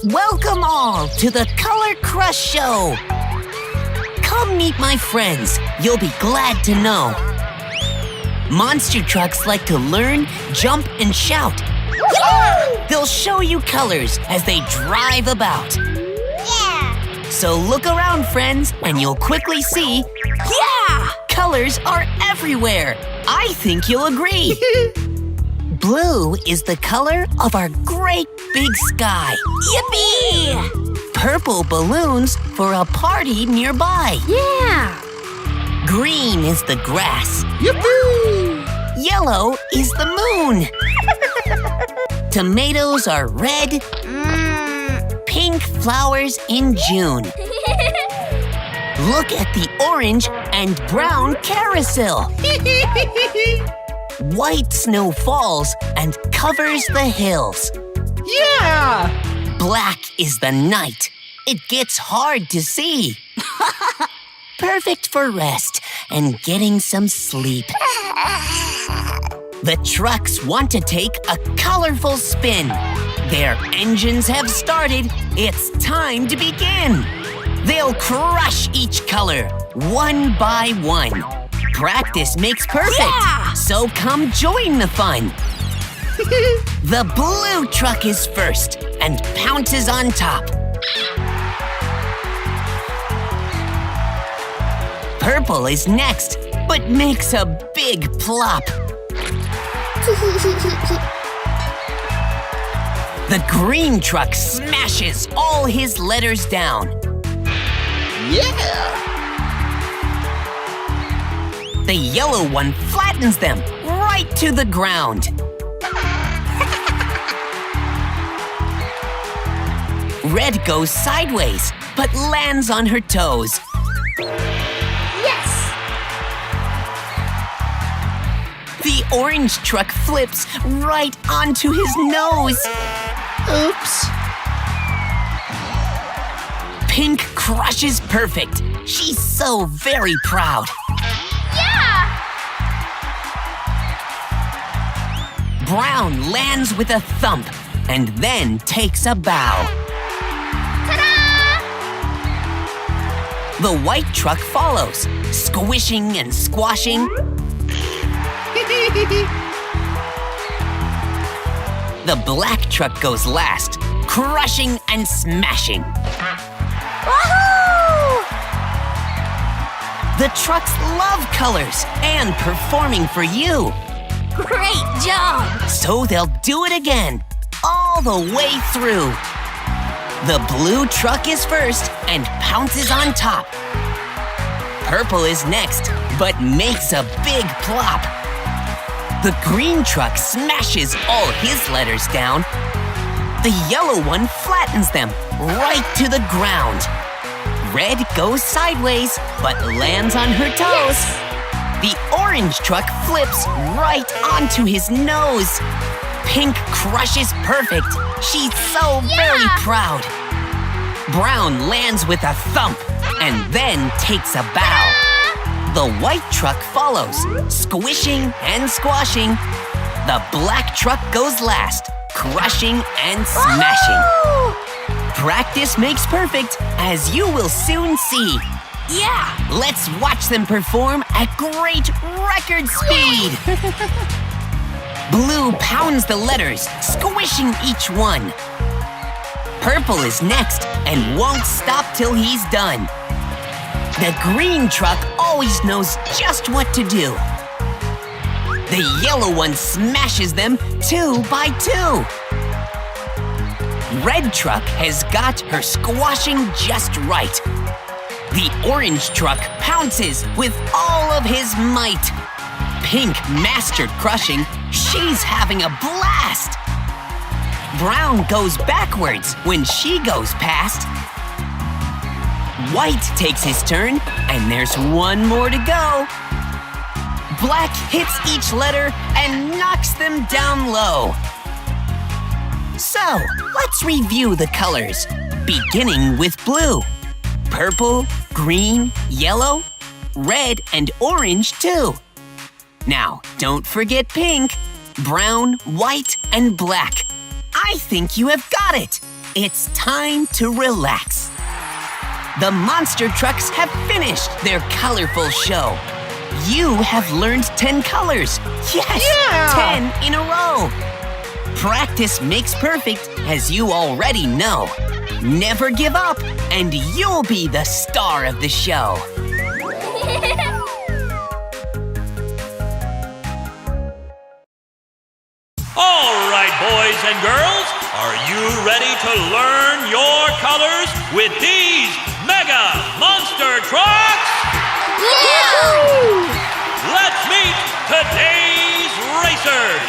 Welcome all to the Color Crush Show. Come meet my friends. You'll be glad to know. Monster trucks like to learn, jump, and shout. Yeah! They'll show you colors as they drive about. Yeah! So look around, friends, and you'll quickly see, yeah! Colors are everywhere. I think you'll agree. Blue is the color of our great big sky. Yippee! Purple balloons for a party nearby. Yeah! Green is the grass. Yippee! Yellow is the moon. Tomatoes are red. Pink flowers in June. Look at the orange and brown carousel. White snow falls and covers the hills. Yeah! Black is the night. It gets hard to see. Perfect for rest and getting some sleep. The trucks want to take a colorful spin. Their engines have started. It's time to begin. They'll crush each color, one by one. Practice makes perfect, Yeah! So come join the fun. The blue truck is first and pounces on top. Purple is next, but makes a big plop. The green truck smashes all his letters down. Yeah! The yellow one flattens them right to the ground. Red goes sideways, but lands on her toes. Yes! The orange truck flips right onto his nose. Oops! Pink crushes perfect. She's so very proud. Yeah! Brown lands with a thump and then takes a bow. Ta-da! The white truck follows, squishing and squashing. The black truck goes last, crushing and smashing. Woohoo! The trucks love colors and performing for you. Great job! So they'll do it again, all the way through. The blue truck is first and pounces on top. Purple is next, but makes a big plop. The green truck smashes all his letters down. The yellow one flattens them right to the ground. Red goes sideways, but lands on her toes. The orange truck flips right onto his nose. Pink crushes perfect. She's so very proud. Brown lands with a thump and then takes a bow. The white truck follows, squishing and squashing. The black truck goes last, crushing and smashing. Woohoo! Practice makes perfect, as you will soon see. Yeah, let's watch them perform at great record speed. Blue pounds the letters, squishing each one. Purple is next and won't stop till he's done. The green truck always knows just what to do. The yellow one smashes them 2 by 2. Red truck has got her squashing just right. The orange truck pounces with all of his might. Pink mastered crushing, she's having a blast. Brown goes backwards when she goes past. White takes his turn, and there's one more to go. Black hits each letter and knocks them down low. So, let's review the colors, beginning with blue. Purple, green, yellow, red, and orange too. Now, don't forget pink, brown, white, and black. I think you have got it. It's time to relax. The monster trucks have finished their colorful show. You have learned 10 colors. Yes, Yeah! 10 in a row. Practice makes perfect, as you already know. Never give up, and you'll be the star of the show. All right, boys and girls, are you ready to learn your colors with these mega monster trucks? Yeah! Let's meet today's racers.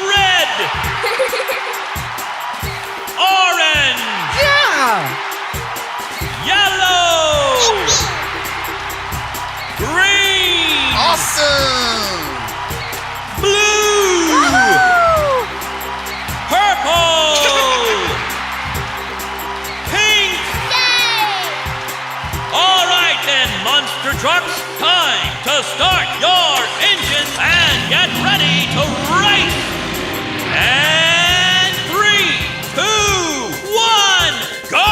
Red, orange, Yeah! yellow, green, Awesome! blue, purple, pink. Yay! All right then, monster trucks, time to start your engines and get ready to race. And 3, 2, 1, go!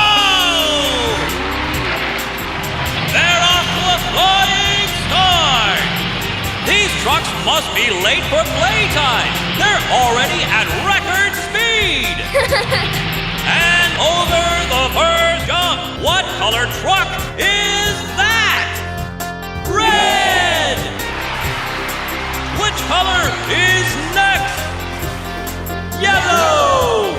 They're off to a flying start. These trucks must be late for playtime. They're already at record speed. And over the first jump, what color truck is that? Red! Which color is next? Yellow!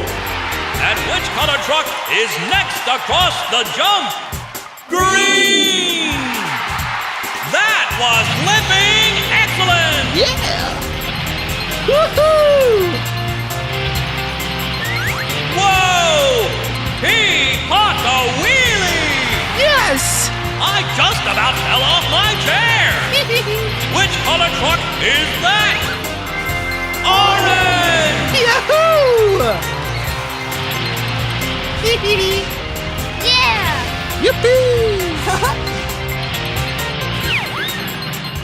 And which color truck is next across the jump? Green! That was flipping excellent! Yeah! Woohoo! Whoa! He caught the wheelie! Yes! I just about fell off my chair! Which color truck is that? Orange! Yahoo! Yeah! Yippee!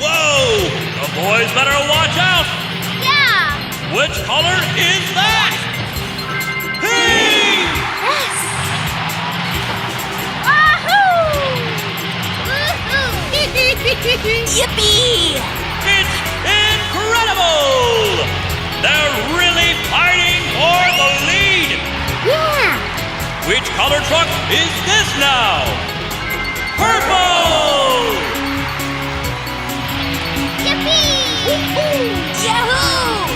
Whoa! The boys better watch out! Yeah! Which color is that? Pink! Yes! Wahoo! Woohoo! Yippee! It's incredible! They're really fighting for the lead! Yeah! Which color truck is this now? Purple! Yippee! Yahoo!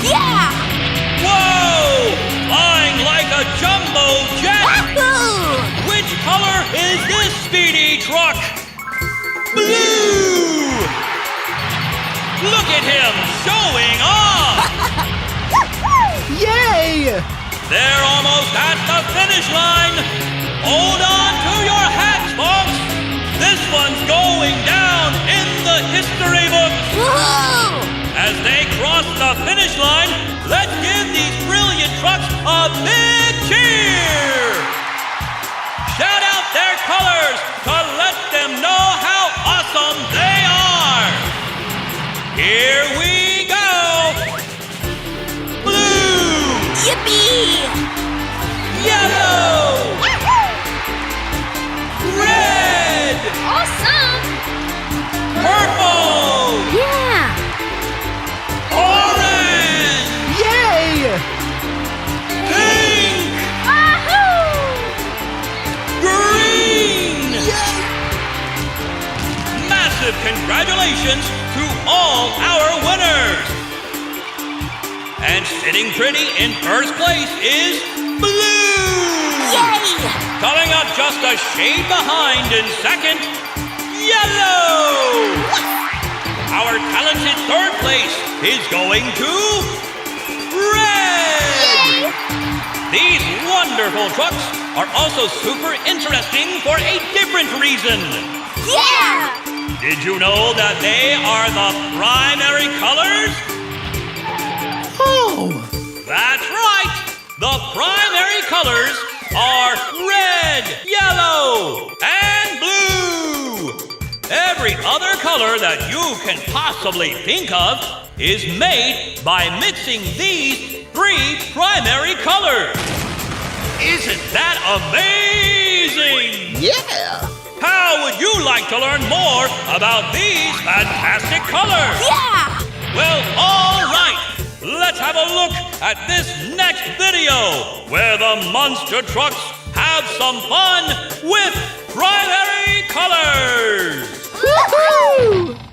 Yeah! Whoa! Flying like a jumbo jet! Wahoo! Which color is this speedy truck? Blue! Look at him showing off! Yay! They're almost at the finish line! Hold on to your hats, folks! This one's going down in the history books! Whoa! As they cross the finish line, let's give these brilliant trucks a big cheer! Shout out their colors to let them know how awesome they are! Here we go! Blue! Yippee! Yellow! Red! Awesome! Purple! Yeah! Orange! Yay! Pink! Wahoo! Green! Massive congratulations to all our winners! And sitting pretty in first place is Blue! Yay! Coming up just a shade behind in second, Yellow! Our talented third place is going to Red! Yay! These wonderful trucks are also super interesting for a different reason. Yeah! Did you know that they are the primary colors? Oh! That's right! The primary colors are red, yellow, and blue! Every other color that you can possibly think of is made by mixing these 3 primary colors. Isn't that amazing? Yeah! How would you like to learn more about these fantastic colors? Yeah! Well, all right. Let's have a look at this next video where the monster trucks have some fun with primary colors. Woohoo!